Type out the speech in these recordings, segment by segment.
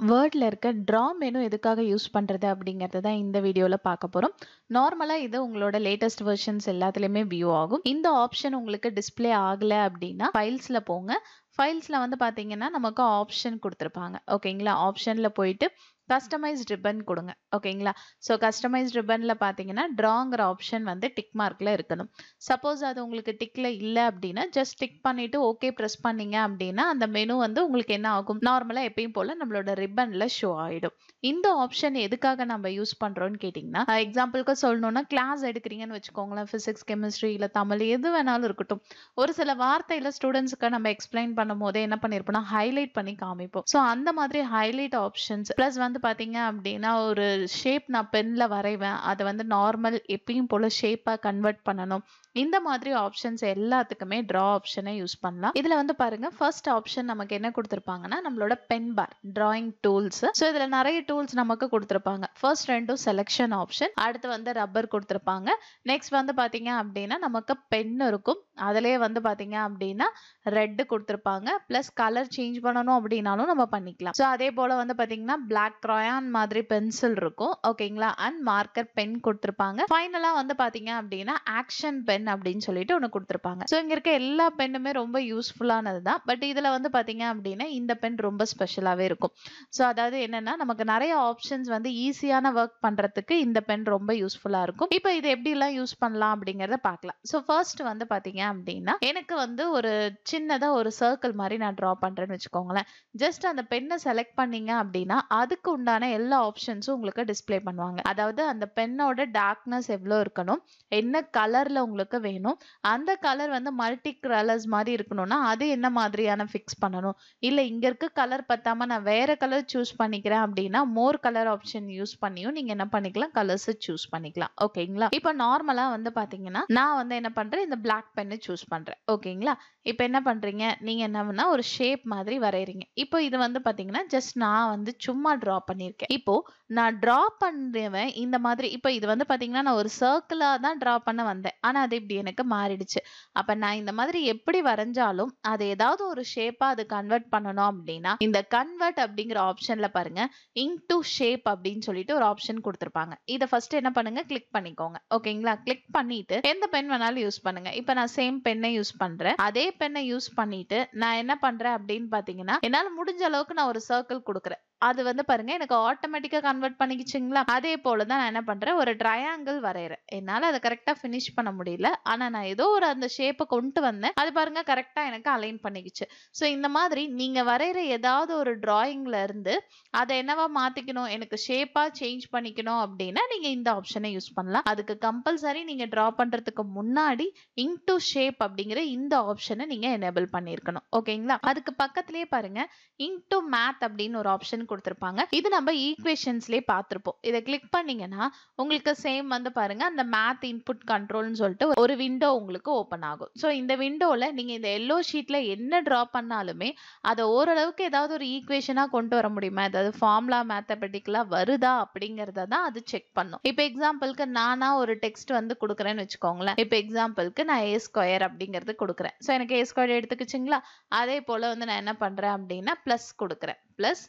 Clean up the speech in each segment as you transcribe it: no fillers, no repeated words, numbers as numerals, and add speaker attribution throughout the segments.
Speaker 1: வேர்ட்ல இருக்க draw menu எதுக்காக use பண்றது அப்படிங்கறத தான் இந்த வீடியோல பார்க்க போறோம். நார்மலா இது உங்களோட லேட்டஸ்ட் வெர்ஷன்ஸ் எல்லாத்துலயுமே வியூ ஆகும். இந்த ஆப்ஷன் உங்களுக்கு டிஸ்ப்ளே ஆகல அப்படின்னா ஃபைல்ஸ்ல போங்க. ஃபைல்ஸ்ல வந்து பாத்தீங்கன்னா நமக்கு ஆப்ஷன் கொடுத்திருப்பாங்க. ஓகேங்களா? ஆப்ஷன்ல போயிட்டு கஸ்டமைஸ்ட் ரிப்பன் கொடுங்க. ஓகேங்களா? ஸோ கஸ்டமைஸ்ட் ரிப்பன்ல பாத்தீங்கன்னா ட்ராங்கிற ஆப்ஷன் வந்து டிக் மார்க்ல இருக்கணும். சப்போஸ் அது உங்களுக்கு டிக்ல இல்ல அப்படின்னா ஜஸ்ட் டிக் பண்ணிட்டு ஓகே பிரஸ் பண்ணீங்க அப்படின்னா அந்த மெனு வந்து உங்களுக்கு என்ன ஆகும், நார்மலா எப்பயும் போல நம்மளோட ரிப்பன்ல ஷோ ஆயிடும். இந்த ஆப்ஷன் எதுக்காக நம்ம யூஸ் பண்றோம்னு கேட்டீங்கன்னா, எக்ஸாம்பிளுக்கு சொல்லணும்னா கிளாஸ் எடுக்கிறீங்கன்னு வச்சுக்கோங்களேன், பிசிக்ஸ் கெமிஸ்ட்ரி இல்ல தமிழ் எது வேணாலும் இருக்கட்டும், ஒரு சில வார்த்தையில ஸ்டூடெண்ட்ஸ்க்கு நம்ம எக்ஸ்பிளைன் பண்ணும் போதே என்ன பண்ணிருப்போம்னா ஹைலைட் பண்ணி காமிப்போம். ஸோ அந்த மாதிரி ஹைலைட் ஆப்ஷன்ஸ் பிளஸ் வந்து பாத்தீங்க அப்படின்னா ஒரு ஷேப் நான் பென்ல வரைவேன், அதை வந்து நார்மல் எப்பயும் போல ஷேப்பா கன்வெர்ட் பண்ணணும். இந்த மாதிரி ஆப்ஷன்ஸ் எல்லாத்துக்குமே டிரா ஆப்ஷனை யூஸ் பண்ணலாம். இதுல வந்து பாருங்க ஃபர்ஸ்ட் ஆப்ஷன் நமக்கு என்ன கொடுத்திருப்பாங்கன்னா நம்மளோட பென் பார் டிராயிங் டூல்ஸ். ஸோ இதுல நிறைய டூல்ஸ் நமக்கு கொடுத்திருப்பாங்க. ஃபர்ஸ்ட் ரெண்டும் செலக்ஷன் ஆப்ஷன், அடுத்து வந்து ரப்பர் கொடுத்திருப்பாங்க. நெக்ஸ்ட் வந்து பாத்தீங்க அப்படின்னா நமக்கு பென் இருக்கும், அதுலயே வந்து பாத்தீங்க அப்படின்னா ரெட் கொடுத்திருப்பாங்க. பிளஸ் கலர் சேஞ்ச் பண்ணணும் அப்படின்னாலும் நம்ம பண்ணிக்கலாம். ஸோ அதே போல வந்து பாத்தீங்கன்னா பிளாக் கிராயான் மாதிரி பென்சில் இருக்கும். ஓகேங்களா? அண்ட் மார்க்கர் பென் கொடுத்திருப்பாங்க. ஃபைனலா வந்து பாத்தீங்க அப்படின்னா ஆக்ஷன் பென் அப்படின்னு சொல்லிட்டு ஒன்று கொடுத்திருப்பாங்க. ஸோ இங்க இருக்க எல்லா பென்னுமே ரொம்ப யூஸ்ஃபுல்லானது தான். பட் இதுல வந்து பாத்தீங்க அப்படின்னா இந்த பென் ரொம்ப ஸ்பெஷலாவே இருக்கும். ஸோ அதாவது என்னன்னா நமக்கு நிறைய ஆப்ஷன்ஸ் வந்து ஈஸியான ஒர்க் பண்றதுக்கு இந்த பென் ரொம்ப யூஸ்ஃபுல்லா இருக்கும். இப்போ இது எப்படி எல்லாம் யூஸ் பண்ணலாம் அப்படிங்கறத பார்க்கலாம். ஸோ ஃபர்ஸ்ட் வந்து பாத்தீங்க அப்படின்னா எனக்கு வந்து ஒரு சின்னதா ஒரு சர்க்கிள் மாதிரி நான் டிரா பண்றேன்னு வச்சுக்கோங்களேன். ஜஸ்ட் அந்த பென்னை செலக்ட் பண்ணீங்க அப்படின்னா அதுக்கு உண்டான எல்லா ஆப்ஷன்ஸும் உங்களுக்கு டிஸ்ப்ளே பண்ணுவாங்க. அதாவது அந்த பென்னோட டார்க்னஸ் எவ்வளவு இருக்கணும், என்ன கலர்ல உங்களுக்கு வேணும், அந்த கலர் வந்து மல்டி கலர்ஸ் மாதிரி இருக்கணும்னா அது என்ன மாதிரியான ஃபிக்ஸ் பண்ணணும், இல்ல இங்க இருக்க கலர் பத்தாம நான் வேற கலர் சூஸ் பண்ணிக்கிறேன் அப்படின்னா மோர் கலர் ஆப்ஷன் யூஸ் பண்ணியும் நீங்க என்ன பண்ணிக்கலாம், கலர்ஸ் சூஸ் பண்ணிக்கலாம். ஓகேங்களா? இப்போ நார்மலா வந்து பாத்தீங்கன்னா நான் வந்து என்ன பண்றேன், இந்த பிளாக் பென் சூஸ் பண்றேன். ஓகேங்களா? இப்போ என்ன பண்றீங்க, நீங்க என்னன்னா ஒரு ஷேப் மாதிரி வரையறீங்க. இப்போ இது வந்து பாத்தீங்கன்னா ஜஸ்ட் நான் வந்து சும்மா டிரா பண்ணிருக்கேன். இப்போ நான் டிரா பண்றவன் இந்த மாதிரி இப்போ இது வந்து பாத்தீங்கன்னா நான் ஒரு சர்க்கிளா தான் டிரா பண்ண வந்தேன், ஆனா அது இப்படி எனக்கு மாறிடுச்சு. அப்ப நான் இந்த மாதிரி எப்படி வரைஞ்சாலும் அது ஏதாவது ஒரு ஷேப்பா அது கன்வெர்ட் பண்ணணும் அப்படின்னா இந்த கன்வெர்ட் அப்படிங்கிற ஆப்ஷன்ல பாருங்க இன்டு ஷேப் அப்படின்னு சொல்லிட்டு ஒரு ஆப்ஷன் கொடுத்திருப்பாங்க. இதை ஃபர்ஸ்ட் என்ன பண்ணுங்க, கிளிக் பண்ணிக்கோங்க. ஓகேங்களா? கிளிக் பண்ணிட்டு எந்த பென் வேணாலும் யூஸ் பண்ணுங்க. இப்போ நான் சேம் பென்னை யூஸ் பண்றேன். அதே பென்னை யூஸ் பண்ணிட்டு நான் என்ன பண்றேன் அப்படின்னு பாத்தீங்கன்னா என்னால முடிஞ்ச அளவுக்கு நான் ஒரு சர்க்கிள் கொடுக்குறேன். அது வந்து பாருங்க எனக்கு ஆட்டோமேட்டிக்கா கன்வெர்ட் பண்ணிக்கிச்சுங்களா. அதே போலதான் நான் என்ன பண்றேன், ஒரு ட்ரையாங்கிள் வரையறேன். என்னால அதை கரெக்டா பினிஷ் பண்ண முடியல, ஆனா நான் ஏதோ ஒரு அந்த ஷேப்பை கொண்டு வந்தேன், அது பாருங்க கரெக்டா எனக்கு அலைன் பண்ணிக்கிச்சு. ஸோ இந்த மாதிரி நீங்க வரைகிற ஏதாவது ஒரு டிராயிங்ல இருந்து அதை என்னவா மாத்திக்கணும், எனக்கு ஷேப்பா சேஞ்ச் பண்ணிக்கணும் அப்படின்னா நீங்க இந்த ஆப்ஷனை யூஸ் பண்ணலாம். அதுக்கு கம்பல்சரி நீங்க டிரா பண்றதுக்கு முன்னாடி இன்டு ஷேப் அப்படிங்கிற இந்த ஆப்ஷனை நீங்க எனேபிள் பண்ணிருக்கணும். ஓகேங்களா? அதுக்கு பக்கத்திலேயே பாருங்க இன்டு மேத் அப்படின்னு ஒரு ஆப்ஷன் கொடுத்திருப்பாங்க. இது நம்ம ஈக்குவேஷன்ஸ்லயே பார்த்திருப்போம். இதை கிளிக் பண்ணீங்கன்னா உங்களுக்கு சேம் வந்து பாருங்க அந்த மேத் இன்புட் கண்ட்ரோல்னு சொல்லிட்டு ஒரு விண்டோ உங்களுக்கு ஓபன் ஆகும். ஸோ இந்த விண்டோல நீங்க இந்த எல்லோ ஷீட்ல என்ன டிரா பண்ணாலுமே அதை ஓரளவுக்கு ஏதாவது ஒரு ஈக்குவேஷனா கொண்டு வர முடியுமா, ஏதாவது ஃபார்முலா மேத்தமெட்டிக்கலா வருதா அப்படிங்கறத தான் அது செக் பண்ணும். இப்போ எக்ஸாம்பிளுக்கு நானா ஒரு டெக்ஸ்ட் வந்து கொடுக்குறேன்னு வச்சுக்கோங்களேன். இப்போ எக்ஸாம்பிளுக்கு நான் ஏ ஸ்கொயர் அப்படிங்கிறது கொடுக்குறேன். ஸோ எனக்கு ஏ ஸ்கொயர் எடுத்துக்கிச்சுங்களா. அதே போல வந்து நான் என்ன பண்றேன் அப்படின்னா பிளஸ் கொடுக்குறேன். பிளஸ்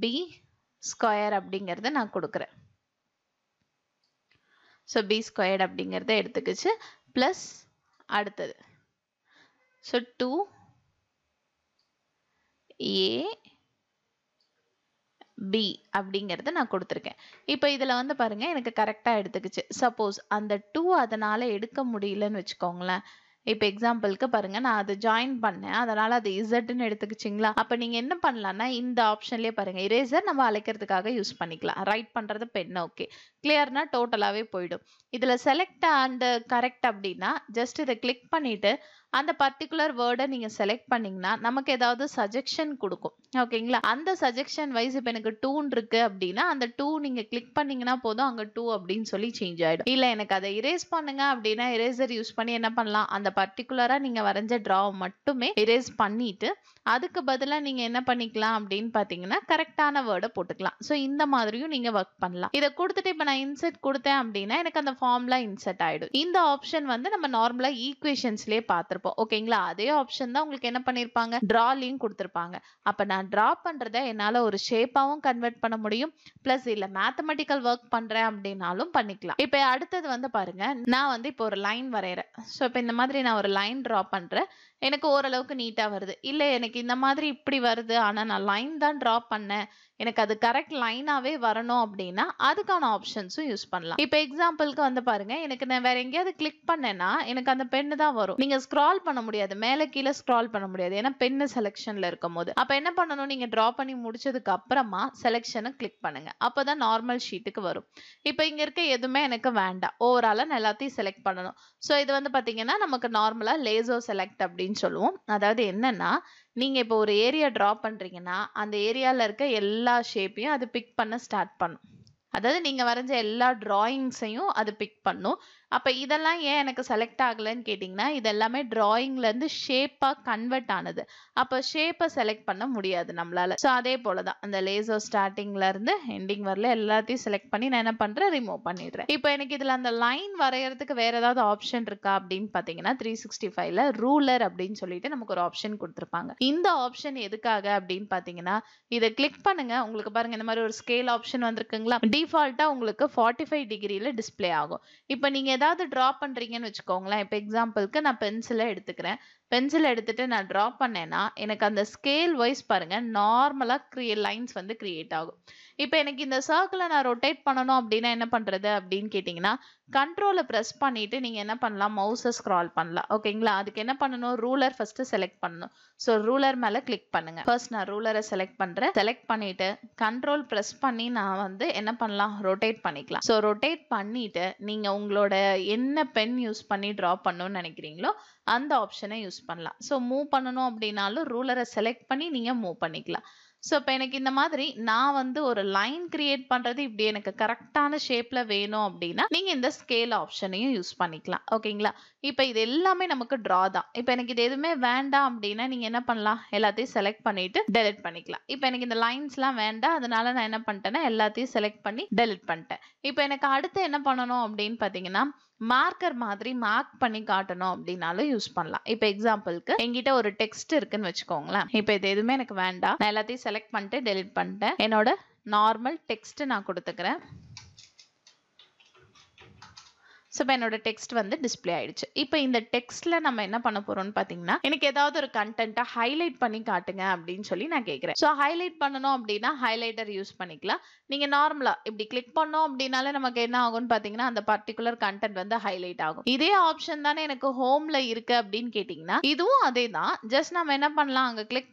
Speaker 1: பி ஸ்கொயர் அப்படிங்கறத நான் கொடுக்குறேன். ஸோ பி ஸ்கொயர்ட் அப்படிங்கறத எடுத்துக்கிச்சு. பிளஸ் அடுத்தது ஸோ 2a பி அப்படிங்கறத நான் கொடுத்துருக்கேன். இப்போ இதுல வந்து பாருங்க எனக்கு கரெக்டா எடுத்துக்கிச்சு. சப்போஸ் அந்த 2 அதனால எடுக்க முடியலன்னு வச்சுக்கோங்களேன். இப்போ எக்ஸாம்பிளுக்கு பாருங்க நான் அதை ஜாயின் பண்ணேன், அதனால அது இசட்னு எடுத்துக்கிச்சிங்களா. அப்ப நீங்க என்ன பண்ணலாம்னா இந்த ஆப்ஷன்லயே பாருங்க இரேசர் நம்ம அழைக்கிறதுக்காக யூஸ் பண்ணிக்கலாம். ரைட் பண்றது பென். ஓகே கிளியர்னா டோட்டலாவே போயிடும். இதுல செலக்ட் அண்ட் கரெக்ட் அப்படின்னா ஜஸ்ட் இதை கிளிக் பண்ணிட்டு அந்த பர்டிகுலர் வேர்டை நீங்க செலக்ட் பண்ணீங்கன்னா நமக்கு ஏதாவது சஜெக்ஷன் கொடுக்கும். ஓகேங்களா? அந்த சஜெக்ஷன் வைஸ் இப்போ எனக்கு 2 இருக்கு அப்படின்னா அந்த 2 நீங்க கிளிக் பண்ணீங்கன்னா போதும் அங்க 2 அப்படின்னு சொல்லி சேஞ்ச் ஆயிடும். இல்ல எனக்கு அதை இரேஸ் பண்ணுங்க அப்படின்னா இரேசர் யூஸ் பண்ணி என்ன பண்ணலாம், அந்த பர்டிகுலரா நீங்க வரைஞ்ச டிராவை மட்டுமே இரேஸ் பண்ணிட்டு அதுக்கு பதிலா நீங்க என்ன பண்ணிக்கலாம் அப்படின்னு பாத்தீங்கன்னா கரெக்டான வேர்டை போட்டுக்கலாம். ஸோ இந்த மாதிரியும் நீங்க ஒர்க் பண்ணலாம். இதை கொடுத்துட்டு இப்போ நான் இன்செர்ட் கொடுத்தேன் அப்படின்னா எனக்கு அந்த ஃபார்முலா இன்செர்ட் ஆயிடும். இந்த ஆப்ஷன் வந்து நம்ம நார்மலா ஈக்குவேஷன்ஸ்லயே பார்த்திருப்போம். பண்ணியிருப்போம். ஓகேங்களா? அதே ஆப்ஷன் தான் உங்களுக்கு என்ன பண்ணியிருப்பாங்க? டிராலயும் குடுத்திருப்பாங்க. அப்ப நான் டிரா பண்றத என்னால ஒரு ஷேப்பாவும் கன்வெர்ட் பண்ண முடியும். பிளஸ் இல்ல மேத்தமேட்டிக்கல் வொர்க் பண்றேன் அப்படின்னாலும் பண்ணிக்கலாம். இப்ப அடுத்தது வந்து பாருங்க, நான் வந்து இப்போ ஒரு லைன் வரையறேன். சோ இப்ப இந்த மாதிரி நான் ஒரு லைன் டிரா பண்றேன். எனக்கு ஓரளவுக்கு நீட்டா வருது. இல்ல எனக்கு இந்த மாதிரி இப்படி வருது. ஆனா நான் லைன் தான் டிரா பண்ணேன். எனக்கு அது கரெக்ட் லைனாவே வரணும் அப்படின்னா, அதுக்கான ஆப்ஷன்ஸும் யூஸ் பண்ணலாம். இப்ப எக்ஸாம்பிள்க்கு வந்து பாருங்க, எனக்கு நான் வேற எங்கேயாவது கிளிக் பண்ணேன்னா, எனக்கு அந்த பென்னு தான் வரும். நீங்க ஸ்க்ரால் பண்ண முடியாது. மேல கீழ ஸ்க்ரால் பண்ண முடியாது. ஏன்னா பென்னு செலக்ஷன்ல இருக்கும்போது. அப்ப என்ன பண்ணணும்? நீங்க டிரா பண்ணி முடிச்சதுக்கு அப்புறமா செலக்ஷன கிளிக் பண்ணுங்க. அப்பதான் நார்மல் ஷீட்டுக்கு வரும். இப்ப இங்க இருக்க எதுவுமே எனக்கு வேண்டாம். ஓவராலா நான் எல்லாத்தையும் செலக்ட் பண்ணணும். சோ இது வந்து பாத்தீங்கன்னா, நமக்கு நார்மலா லேசோ செலக்ட் அப்படின்னு சொல்லுவோம். அதாவது என்னன்னா, நீங்க இப்போ ஒரு ஏரியா டிரா பண்றீங்கன்னா, அந்த ஏரியால இருக்க எல்லா ஷேப்பையும் அது பிக் பண்ண ஸ்டார்ட் பண்ணும். அதாவது நீங்க வரைஞ்ச எல்லா டிராயிங்ஸையும் அது பிக் பண்ணும். அப்ப இதெல்லாம் ஏன் எனக்கு செலக்ட் ஆகலன்னு கேட்டீங்கன்னா, இது எல்லாமே டிராயிங்ல இருந்து ஷேப்பா கன்வெர்ட் ஆனது. அப்ப ஷேப்ப செலக்ட் பண்ண முடியாது நம்மளால. சோ அதே போல தான். அந்த லேசர் ஸ்டார்ட்டிங்ல இருந்து எண்டிங் வரல எல்லாத்தையும் செலக்ட் பண்ணி நான் என்ன பண்றேன்? ரிமூவ் பண்ணிடுறேன். இப்போ எனக்கு இதுல அந்த லைன் வரையறதுக்கு வேற ஏதாவது ஆப்ஷன் இருக்கா அப்படின்னு பாத்தீங்கன்னா, 365ல ரூலர் அப்படின்னு சொல்லிட்டு நமக்கு ஒரு ஆப்ஷன் குடுத்திருப்பாங்க. இந்த ஆப்ஷன் எதுக்காக அப்படின்னு பாத்தீங்கன்னா, இத கிளிக் பண்ணுங்க. உங்களுக்கு பாருங்க இந்த மாதிரி ஒரு ஸ்கேல் ஆப்ஷன் வந்திருக்குங்களா? டிஃபால்ட்டா உங்களுக்கு 45 டிகிரில டிஸ்ப்ளே ஆகும். இப்ப நீங்க ஏதாவது டிரா பண்றீங்கன்னு வச்சுக்கோங்களேன். இப்ப எக்ஸாம்பிள்க்கு நான் பென்சில எடுத்துக்கிறேன். பென்சில் எடுத்துட்டு நான் டிரா பண்ணேன்னா, எனக்கு அந்த ஸ்கேல் வைஸ் பாருங்க நார்மலா லைன்ஸ் வந்து கிரியேட் ஆகும். இப்ப எனக்கு இந்த சர்க்கிள நான் ரொட்டேட் பண்ணணும் அப்படின்னா என்ன பண்றது அப்படின்னு கேட்டீங்கன்னா, கண்ட்ரோல பிரஸ் பண்ணிட்டு நீங்க என்ன பண்ணலாம்? மவுஸ ஸ்க்ரால் பண்ணலாம். ஓகேங்களா? அதுக்கு என்ன பண்ணணும்? ரூலர் ஃபர்ஸ்ட் செலக்ட் பண்ணணும். சோ ரூலர் மேல கிளிக் பண்ணுங்க. ஃபர்ஸ்ட் நான் ரூலர செலக்ட் பண்றேன். செலக்ட் பண்ணிட்டு கண்ட்ரோல் பிரஸ் பண்ணி நான் வந்து என்ன பண்ணலாம்? ரொட்டேட் பண்ணிக்கலாம். சோ ரொட்டேட் பண்ணிட்டு நீங்க உங்களோட என்ன பென் யூஸ் பண்ணி டிரா பண்ணணும்னு நினைக்கிறீங்களோ அந்த ஆப்ஷனை யூஸ் பண்ணலாம். சோ மூவ் பண்ணணும் அப்படின்னாலும் ரூலரை செலக்ட் பண்ணி நீங்க மூவ் பண்ணிக்கலாம். சோ இப்ப எனக்கு இந்த மாதிரி நான் வந்து ஒரு லைன் கிரியேட் பண்றது இப்படி எனக்கு கரெக்டான ஷேப்ல வேணும் அப்படின்னா நீங்க இந்த ஸ்கேல் ஆப்ஷனையும் யூஸ் பண்ணிக்கலாம். ஓகேங்களா? இப்ப இது எல்லாமே நமக்கு டிரா தான். இப்ப எனக்கு இது எதுவுமே வேண்டாம் அப்படின்னா நீங்க என்ன பண்ணலாம்? எல்லாத்தையும் செலக்ட் பண்ணிட்டு டெலிட் பண்ணிக்கலாம். இப்ப எனக்கு இந்த லைன்ஸ்லாம் வேண்டாம். அதனால நான் என்ன பண்ணிட்டேன்னா எல்லாத்தையும் செலக்ட் பண்ணி டெலிட் பண்ணிட்டேன். இப்ப எனக்கு அடுத்து என்ன பண்ணணும் அப்படின்னு பாத்தீங்கன்னா, மார்க்கர் மாதிரி மார்க் பண்ணி காட்டணும் அப்படின்னாலும் யூஸ் பண்ணலாம். இப்ப எக்ஸாம்பிள்க்கு என்கிட்ட ஒரு டெக்ஸ்ட் இருக்குன்னு வச்சுக்கோங்களேன். இப்ப இது எதுவுமே எனக்கு வேண்டாம். நான் எல்லாத்தையும் செலக்ட் பண்ணிட்டு டெலிட் பண்ணிட்டேன். என்னோட நார்மல் டெக்ஸ்ட் நான் கொடுத்துக்கிறேன். சோ இப்ப என்னோட டெக்ஸ்ட் வந்து டிஸ்ப்ளே ஆயிடுச்சு. இப்ப இந்த டெக்ஸ்ட்ல நம்ம என்ன பண்ண போறோம்னு பாத்தீங்கன்னா, எனக்கு ஏதாவது ஒரு கண்டென்ட்டை ஹைலைட் பண்ணி காட்டுங்க அப்படின்னு சொல்லி நான் கேக்குறேன். சோ ஹைலைட் பண்ணணும் அப்படின்னா ஹைலைட்டர் யூஸ் பண்ணிக்கலாம். நீங்க நார்மலா இப்படி கிளிக் பண்ணோம் அப்படின்னாலே நமக்கு என்ன ஆகும்னு பாத்தீங்கன்னா, அந்த பர்டிகுலர் கண்டென்ட் வந்து ஹைலைட் ஆகும். இதே ஆப்ஷன் தானே எனக்கு ஹோம்ல இருக்கு அப்படின்னு கேட்டீங்கன்னா, இதுவும் அதே தான். ஜஸ்ட் நம்ம என்ன பண்ணலாம்? அங்க கிளிக்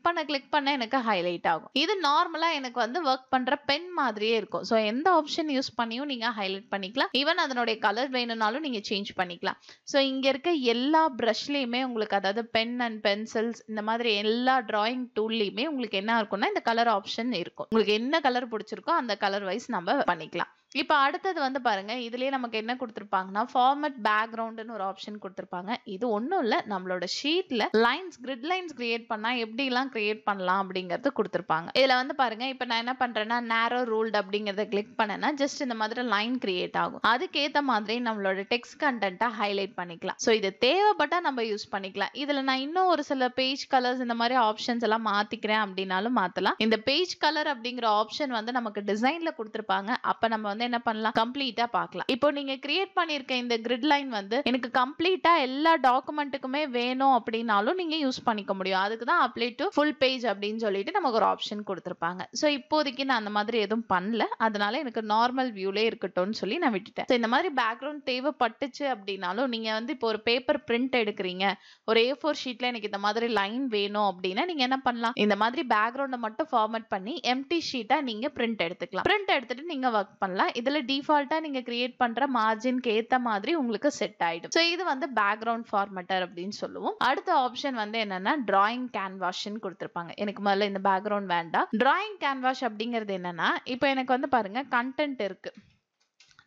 Speaker 1: பண்ண எனக்கு ஹைலைட் ஆகும். இது நார்மலா எனக்கு வந்து ஒர்க் பண்ற பென் மாதிரியே இருக்கும். சோ எந்த ஆப்ஷன் யூஸ் பண்ணியும் நீங்க ஹைலைட் பண்ணிக்கலாம். ஈவன் அதனுடைய கலர் வேணும்னா நீங்க சேஞ்ச் பண்ணிக்கலாம். சோ இங்க இருக்க எல்லா பிரஷ்லயுமே உங்களுக்கு அதாவது பென் அண்ட் பென்சில்ஸ் இந்த மாதிரி எல்லா டிராயிங் டூல்லயுமே உங்களுக்கு என்ன இருக்கும்னா இந்த கலர் ஆப்ஷன் இருக்கும். உங்களுக்கு என்ன கலர் பிடிச்சிருக்கோ அந்த கலர் வைஸ் நம்ம பண்ணிக்கலாம். இப்ப அடுத்தது வந்து பாருங்க, இதுலயே நமக்கு என்ன கொடுத்திருப்பாங்கன்னா ஃபார்மட் பேக்ரவுண்ட்னு ஒரு ஆப்ஷன் கொடுத்திருப்பாங்க. இது ஒண்ணும் இல்ல, நம்மளோட ஷீட்ல லைன்ஸ் கிரிட் லைன்ஸ் கிரியேட் பண்ணா எப்படி எல்லாம் கிரியேட் பண்ணலாம் அப்படிங்கறது கொடுத்திருப்பாங்க. இதுல வந்து பாருங்க, இப்ப நான் என்ன பண்றேன்னா நேரோ ரூல்ட் அப்படிங்கறத கிளிக் பண்ணேன்னா ஜஸ்ட் இந்த மாதிரி லைன் கிரியேட் ஆகும். அதுக்கேத்த மாதிரி நம்மளோட டெக்ஸ்ட் கண்டென்ட்டை ஹைலைட் பண்ணிக்கலாம். சோ இது தேவைப்பட்டா நம்ம யூஸ் பண்ணிக்கலாம். இதுல நான் இன்னும் ஒரு சில பேஜ் கலர்ஸ் இந்த மாதிரி ஆப்ஷன்ஸ் எல்லாம் மாத்திக்கிறேன் அப்படின்னாலும் மாத்தலாம். இந்த பேஜ் கலர் அப்படிங்கிற ஆப்ஷன் வந்து நமக்கு டிசைன்ல கொடுத்திருப்பாங்க. அப்ப நம்ம வந்து என்ன பண்ணலாம்? கம்ப்ளீட்டா பார்க்கலாம். இப்போ நீங்க கிரியேட் பண்ணிருக்க இந்த கிரிட் லைன் வந்து எனக்கு கம்ப்ளீட்டா எல்லா டாக்குமெண்ட்டுக்குமே வேணும் அப்படின்னாலும் நீங்க யூஸ் பண்ணிக்க முடியும். அதுக்கு தான் அப்ளை டு ஃபுல் பேஜ் அப்படின்னு சொல்லிட்டு நமக்கு ஒரு ஆப்ஷன் கொடுத்திருப்பாங்க. சோ இப்போதைக்கு நான் அந்த மாதிரி எதுவும் பண்ணல. அதனால எனக்கு நார்மல் வியூலே இருக்கட்டும்னு சொல்லி நான் விட்டுட்டேன். சோ இந்த மாதிரி பேக்ரவுண்ட் தேவைப்பட்டுச்சு அப்படின்னாலும் நீங்க வந்து இப்போ ஒரு பேப்பர் பிரிண்ட் எடுக்கிறீங்க, ஒரு A4 ஷீட்ல எனக்கு இந்த மாதிரி லைன் வேணும் அப்படின்னா நீங்க என்ன பண்ணலாம்? இந்த மாதிரி பேக்ரவுண்ட மட்டும் ஃபார்மட் பண்ணி எம்டி ஷீட்டா நீங்க பிரிண்ட் எடுத்துக்கலாம். பிரிண்ட் எடுத்துட்டு நீங்க ஒர்க் பண்ணலாம். இதுல டிஃபால்ட்டா நீங்க கிரியேட் பண்ற மார்ஜின்க்கு ஏத்த மாதிரி உங்களுக்கு செட் ஆயிடும். சோ இது வந்து பேக்ரவுண்ட் ஃபார்மேட்டர் அப்படின்னு சொல்லுவோம். அடுத்த ஆப்ஷன் வந்து என்னன்னா டிராயிங் கேன்வாஸ்ன்னு கொடுத்திருப்பாங்க. எனக்கு முதல்ல இந்த பேக்ரவுண்ட் வேண்டாம். டிராயிங் கேன்வாஸ் அப்படிங்கிறது என்னன்னா, இப்போ எனக்கு வந்து பாருங்க கண்டென்ட் இருக்கு.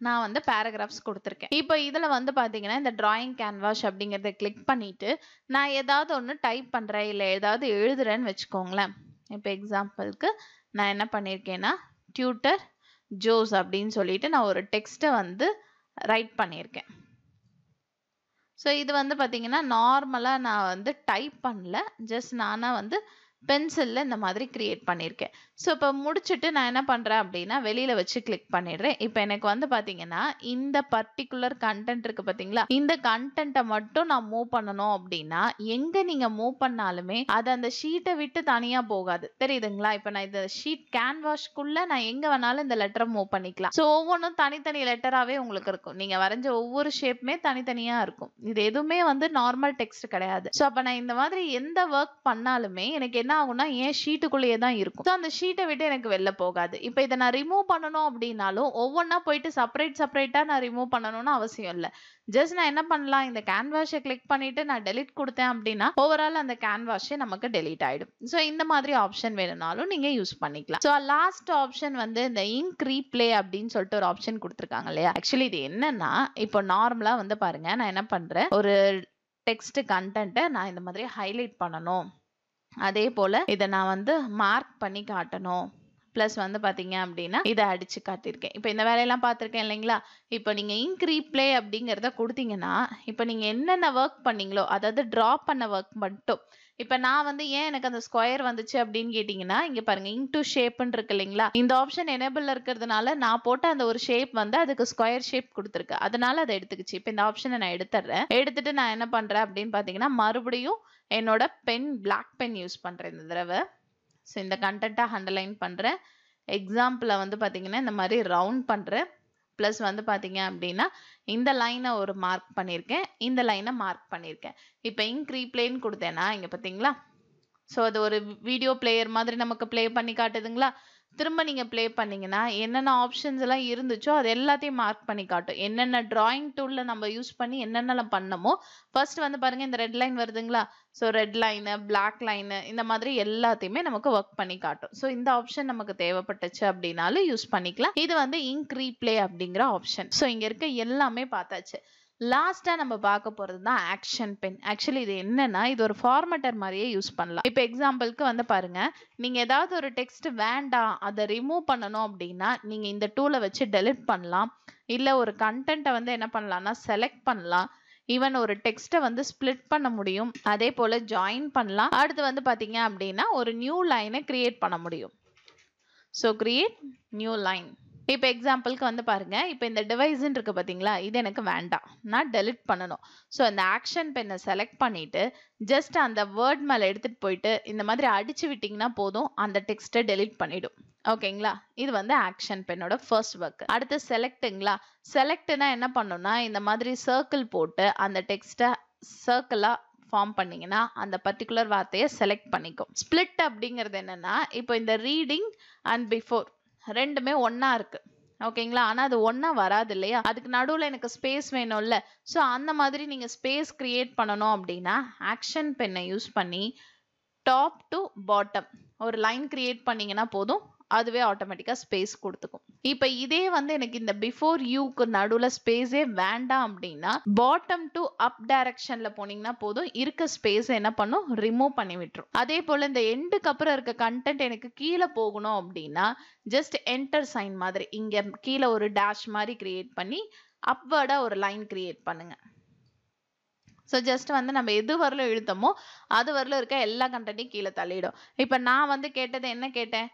Speaker 1: நான் வந்து பேராகிராஃப்ஸ் கொடுத்திருக்கேன். இப்போ இதுல வந்து பாத்தீங்கன்னா இந்த டிராயிங் கேன்வாஸ் அப்படிங்கறத கிளிக் பண்ணிட்டு நான் ஏதாவது ஒன்னு டைப் பண்றேன் இல்ல ஏதாவது எழுதுறேன்னு வச்சுக்கோங்களேன். இப்போ எக்ஸாம்பிள்க்கு நான் என்ன பண்ணிருக்கேன்னா டியூட்டர் ஜோஸ் அப்படின்னு சொல்லிட்டு நான் ஒரு டெக்ஸ்ட்டை வந்து ரைட் பண்ணியிருக்கேன். ஸோ இது வந்து பார்த்தீங்கன்னா நார்மலாக நான் வந்து டைப் பண்ணல, ஜஸ்ட் நானாக வந்து பென்சிலில் இந்த மாதிரி கிரியேட் பண்ணியிருக்கேன். ஸோ இப்போ முடிச்சுட்டு நான் என்ன பண்ணுறேன் அப்படின்னா வெளியில் வச்சு கிளிக் பண்ணிடுறேன். இப்போ எனக்கு வந்து பார்த்தீங்கன்னா இந்த பர்டிகுலர் கண்டென்ட் இருக்குது பார்த்தீங்களா, இந்த கண்டென்ட்டை மட்டும் நான் மூவ் பண்ணணும் அப்படின்னா எங்கே நீங்கள் மூவ் பண்ணாலுமே அது அந்த ஷீட்டை விட்டு தனியாக போகாது. தெரியுதுங்களா? இப்போ நான் இந்த ஷீட் கேன்வாஸ்க்குள்ளே நான் எங்கே வேணாலும் இந்த லெட்டரை மூவ் பண்ணிக்கலாம். ஸோ ஒவ்வொன்றும் தனித்தனி லெட்டராகவே உங்களுக்கு இருக்கும். நீங்கள் வரைஞ்ச ஒவ்வொரு ஷேப்புமே தனித்தனியாக இருக்கும். இது எதுவுமே வந்து நார்மல் டெக்ஸ்ட் கிடையாது. ஸோ அப்போ நான் இந்த மாதிரி எந்த ஒர்க் பண்ணாலுமே எனக்கு என்ன ஆகும்னா என் ஷீட்டுக்குள்ளேயே தான் இருக்கும். ஸோ அந்த ஷீட்டை விட்டு எனக்கு வெளில போகாது. இப்போ இதை நான் ரிமூவ் பண்ணணும் அப்படின்னாலும் ஒவ்வொன்றா போயிட்டு செப்பரேட்டாக நான் ரிமூவ் பண்ணணும்னு அவசியம் இல்லை. ஜஸ்ட் நான் என்ன பண்ணலாம், இந்த கேன்வாஸை கிளிக் பண்ணிட்டு நான் டெலிட் கொடுத்தேன் அப்படின்னா ஓவரால் அந்த கேன்வாஸே நமக்கு டெலிட் ஆயிடும். ஸோ இந்த மாதிரி ஆப்ஷன் வேணும்னாலும் நீங்க யூஸ் பண்ணிக்கலாம். ஸோ லாஸ்ட் ஆப்ஷன் வந்து இந்த இங்க் ரீப்ளே அப்படின்னு சொல்லிட்டு ஒரு ஆப்ஷன் கொடுத்துருக்காங்க இல்லையா. ஆக்சுவலி இது என்னன்னா, இப்போ நார்மலா வந்து பாருங்க, நான் என்ன பண்றேன், ஒரு டெக்ஸ்ட் கண்டென்ட்டை நான் இந்த மாதிரி ஹைலைட் பண்ணணும், அதே போல இதை நான் வந்து மார்க் பண்ணி காட்டணும், ப்ளஸ் வந்து பார்த்தீங்க அப்படின்னா இதை அடிச்சு காட்டியிருக்கேன். இப்போ இந்த வேலையெல்லாம் பார்த்துருக்கேன் இல்லைங்களா. இப்போ நீங்கள் இங்க் ரீப்ளே அப்படிங்கிறத கொடுத்தீங்கன்னா இப்போ நீங்கள் என்னென்ன ஒர்க் பண்ணீங்களோ, அதாவது ட்ரா பண்ண ஒர்க் மட்டும். இப்போ நான் வந்து ஏன் எனக்கு அந்த ஸ்கொயர் வந்துச்சு அப்படின்னு கேட்டிங்கன்னா, இங்கே பாருங்க இங்க் டு ஷேப்னு இருக்கு இல்லைங்களா. இந்த ஆப்ஷன் எனேபிள் இருக்கிறதுனால நான் போட்ட அந்த ஒரு ஷேப் வந்து அதுக்கு ஸ்கொயர் ஷேப் கொடுத்துருக்கு, அதனால அதை எடுத்துக்கிச்சு. இப்போ இந்த ஆப்ஷனை நான் எடுத்துடுறேன். எடுத்துட்டு நான் என்ன பண்ணுறேன் அப்படின்னு பார்த்தீங்கன்னா மறுபடியும் என்னோட பென், பிளாக் பென் யூஸ் பண்ணுறேன் இந்த தடவை. ஸோ இந்த கண்டென்ட்டை அண்டர்லைன் பண்ணுறேன். எக்ஸாம்பிளை வந்து பார்த்தீங்கன்னா இந்த மாதிரி ரவுண்ட் பண்ணுறேன். ப்ளஸ் வந்து பார்த்தீங்க அப்படின்னா இந்த லைனை ஒரு மார்க் பண்ணியிருக்கேன், இந்த லைனை மார்க் பண்ணியிருக்கேன். இப்போ இங்க் ரீப்ளேன்னு கொடுத்தேன்னா இங்கே பார்த்தீங்களா. ஸோ அது ஒரு வீடியோ பிளேயர் மாதிரி நமக்கு ப்ளே பண்ணி காட்டுதுங்களா. திரும்ப நீங்கள் ப்ளே பண்ணிங்கன்னா என்னென்ன ஆப்ஷன்ஸ் எல்லாம் இருந்துச்சோ அது எல்லாத்தையும் மார்க் பண்ணி காட்டும். என்னென்ன டிராயிங் டூலில் நம்ம யூஸ் பண்ணி என்னென்னலாம் பண்ணமோ. ஃபர்ஸ்ட் வந்து பாருங்கள் இந்த ரெட் லைன் வருதுங்களா. So red line, black line, இந்த மாதிரி எல்லாத்தையுமே நமக்கு ஒர்க் பண்ணி காட்டும். ஸோ இந்த ஆப்ஷன் நமக்கு தேவைப்பட்டுச்சு அப்படின்னாலும் யூஸ் பண்ணிக்கலாம். இது வந்து இங்க் ரீப்ளே அப்படிங்கிற ஆப்ஷன். ஸோ இங்கே இருக்க எல்லாமே பார்த்தாச்சு. லாஸ்டா நம்ம பார்க்க போறது தான் ஆக்ஷன் பென். ஆக்சுவலி இது என்னன்னா, இது ஒரு ஃபார்மேட்டர் மாதிரியே யூஸ் பண்ணலாம். இப்போ எக்ஸாம்பிளுக்கு வந்து பாருங்க, நீங்க ஏதாவது ஒரு டெக்ஸ்ட் வேண்டாம் அதை ரிமூவ் பண்ணணும் அப்படின்னா நீங்க இந்த டூலை வச்சு டெலிட் பண்ணலாம். இல்ல ஒரு கண்டென்ட்டை வந்து என்ன பண்ணலாம்னா செலக்ட் பண்ணலாம். ஈவன் ஒரு டெக்ஸ்ட்டை வந்து ஸ்பிளிட் பண்ண முடியும், அதே போல ஜாயின் பண்ணலாம். அடுத்து வந்து பாத்தீங்க அப்படின்னா ஒரு நியூ லைனை கிரியேட் பண்ண முடியும். So create new line. இப்போ எக்ஸாம்பிளுக்கு வந்து பாருங்க, இப்போ இந்த டிவைஸ்ன்னு இருக்கு பார்த்தீங்களா, இது எனக்கு வேண்டாம், நான் டெலிட் பண்ணணும். ஸோ அந்த ஆக்ஷன் பென்னை செலக்ட் பண்ணிட்டு ஜஸ்ட் அந்த வேர்ட் மேலே எடுத்துட்டு போயிட்டு இந்த மாதிரி அடிச்சு விட்டிங்கன்னா போதும், அந்த டெக்ஸ்ட்டை டெலிட் பண்ணிடும். ஓகேங்களா. இது வந்து ஆக்ஷன் பென்னோட ஃபர்ஸ்ட் ஒர்க். அடுத்து செலக்ட்டுங்களா. செலக்ட்னா என்ன பண்ணணும்னா இந்த மாதிரி சர்க்கிள் போட்டு அந்த டெக்ஸ்ட்டை சர்க்கிளாக ஃபார்ம் பண்ணீங்கன்னா அந்த பர்டிகுலர் வார்த்தையை செலக்ட் பண்ணிக்கும். ஸ்பிளிட் அப்படிங்கிறது என்னன்னா, இப்போ இந்த ரீடிங் அண்ட் பிஃபோர் ரெண்டுமே ஒன்னா இருக்கு. ஓகேங்களா. ஆனால் அது ஒன்றா வராது இல்லையா, அதுக்கு நடுவில் எனக்கு ஸ்பேஸ் வேணும்ல. ஸோ அந்த மாதிரி நீங்கள் ஸ்பேஸ் கிரியேட் பண்ணணும் அப்படின்னா ஆக்ஷன் பென்னை யூஸ் பண்ணி டாப் டு பாட்டம் ஒரு லைன் கிரியேட் பண்ணீங்கன்னா போதும், அதுவே ஆட்டோமேட்டிக்காக ஸ்பேஸ் கொடுத்துக்கும். இப்போ இதே வந்து எனக்கு இந்த பிஃபோர் யூக்கு நடுவில் ஸ்பேஸே வேண்டாம் அப்படின்னா பாட்டம் டு அப் டைரக்ஷனில் போனீங்கன்னா போதும், இருக்க ஸ்பேஸ் என்ன பண்ணும், ரிமூவ் பண்ணி விட்டுரும். அதே போல் இந்த எண்டுக்கு அப்புறம் இருக்க கண்டென்ட் எனக்கு கீழே போகணும் அப்படின்னா ஜஸ்ட் என்டர் சைன் மாதிரி இங்கே கீழே ஒரு டேஷ் மாதிரி கிரியேட் பண்ணி அப்வர்டாக ஒரு லைன் கிரியேட் பண்ணுங்க. ஸோ ஜஸ்ட் வந்து நம்ம எது வரலும் இழுத்தமோ அது வரலும் இருக்க எல்லா கண்டென்ட்டையும் கீழே தள்ளிடும். இப்போ நான் வந்து கேட்டது என்ன கேட்டேன்,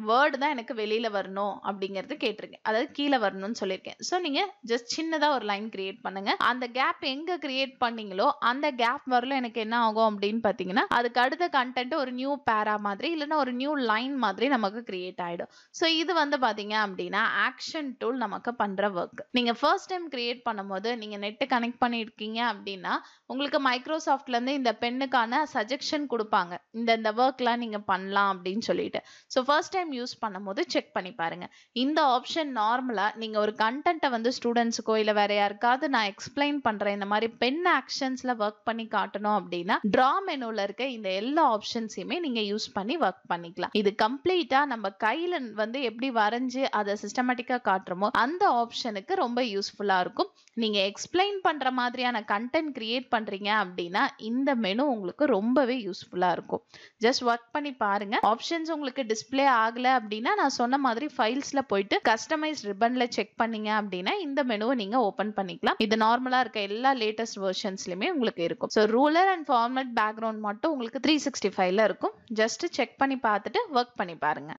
Speaker 1: வேர்டு தான் எனக்கு வெளியில வரணும் அப்படிங்கிறது கேட்டிருக்கேன், அதாவது கீழே வரணும்னு சொல்லியிருக்கேன். ஸோ நீங்க ஜஸ்ட் சின்னதாக ஒரு லைன் கிரியேட் பண்ணுங்க. அந்த கேப் எங்க கிரியேட் பண்ணீங்களோ அந்த கேப் வரலும் எனக்கு என்ன ஆகும் அப்படின்னு பார்த்தீங்கன்னா அதுக்கு அடுத்த கண்டென்ட் ஒரு நியூ பேரா மாதிரி இல்லைன்னா ஒரு நியூ லைன் மாதிரி நமக்கு கிரியேட் ஆயிடும். ஸோ இது வந்து பார்த்தீங்க அப்படின்னா ஆக்ஷன் டூல் நமக்கு பண்ற ஒர்க். நீங்க ஃபர்ஸ்ட் டைம் கிரியேட் பண்ணும்போது நீங்க நெட் கனெக்ட் பண்ணியிருக்கீங்க அப்படின்னா உங்களுக்கு மைக்ரோசாஃப்ட்ல இருந்து இந்த பெண்ணுக்கான சஜெக்ஷன் கொடுப்பாங்க, இந்த ஒர்க்லாம் நீங்க பண்ணலாம் அப்படின்னு சொல்லிட்டு. ஸோ ஃபர்ஸ்ட் டைம் யூஸ் பண்ணும்போது செக் பண்ணி பாருங்க. இந்த ஆப்ஷன் நார்மலா நீங்க ஒரு கண்டென்ட்டை வந்து ஸ்டூடெண்ட்ஸுக்கோ இல்ல வேற யாருக்காவது நான் எக்ஸ்பிளைன் பண்றேன் இந்த மாதிரி பென் ஆக்ஷன்ஸ்ல ஒர்க் பண்ணி காட்டணும் அப்படின்னா டிரா மெனுல இருக்க இந்த எல்லா ஆப்ஷன்ஸையுமே நீங்க யூஸ் பண்ணி ஒர்க் பண்ணிக்கலாம். இது கம்ப்ளீட்டா நம்ம கையில வந்து எப்படி வரைஞ்சு அதை சிஸ்டமேட்டிக்கா காட்டுறோமோ அந்த ஆப்ஷனுக்கு ரொம்ப யூஸ்ஃபுல்லா இருக்கும். நீங்க எக்ஸ்பிளைன் பண்ற மாதிரியான கண்டென்ட் கிரியேட் பண்றீங்க அப்படின்னா இந்த மெனு உங்களுக்கு ரொம்பவே யூஸ்ஃபுல்லா இருக்கும். ஜஸ்ட் ஒர்க் பண்ணி பாருங்க. ஆப்ஷன்ஸ் உங்களுக்கு டிஸ்பிளே ஆகல ஆகல அப்படின்னா நான் சொன்ன மாதிரி ஃபைல்ஸ்ல போயிட்டு கஸ்டமைஸ் ரிப்பன்ல செக் பண்ணீங்க அப்படின்னா இந்த மெனுவை நீங்க ஓபன் பண்ணிக்கலாம். இது நார்மலா இருக்க எல்லா லேட்டஸ்ட் வெர்ஷன்ஸ்லயுமே உங்களுக்கு இருக்கும். So ruler and format background மட்டும் உங்களுக்கு 365ல இருக்கும். ஜஸ்ட் செக் பண்ணி பார்த்துட்டு ஒர்க் பண்ணி பாருங்க.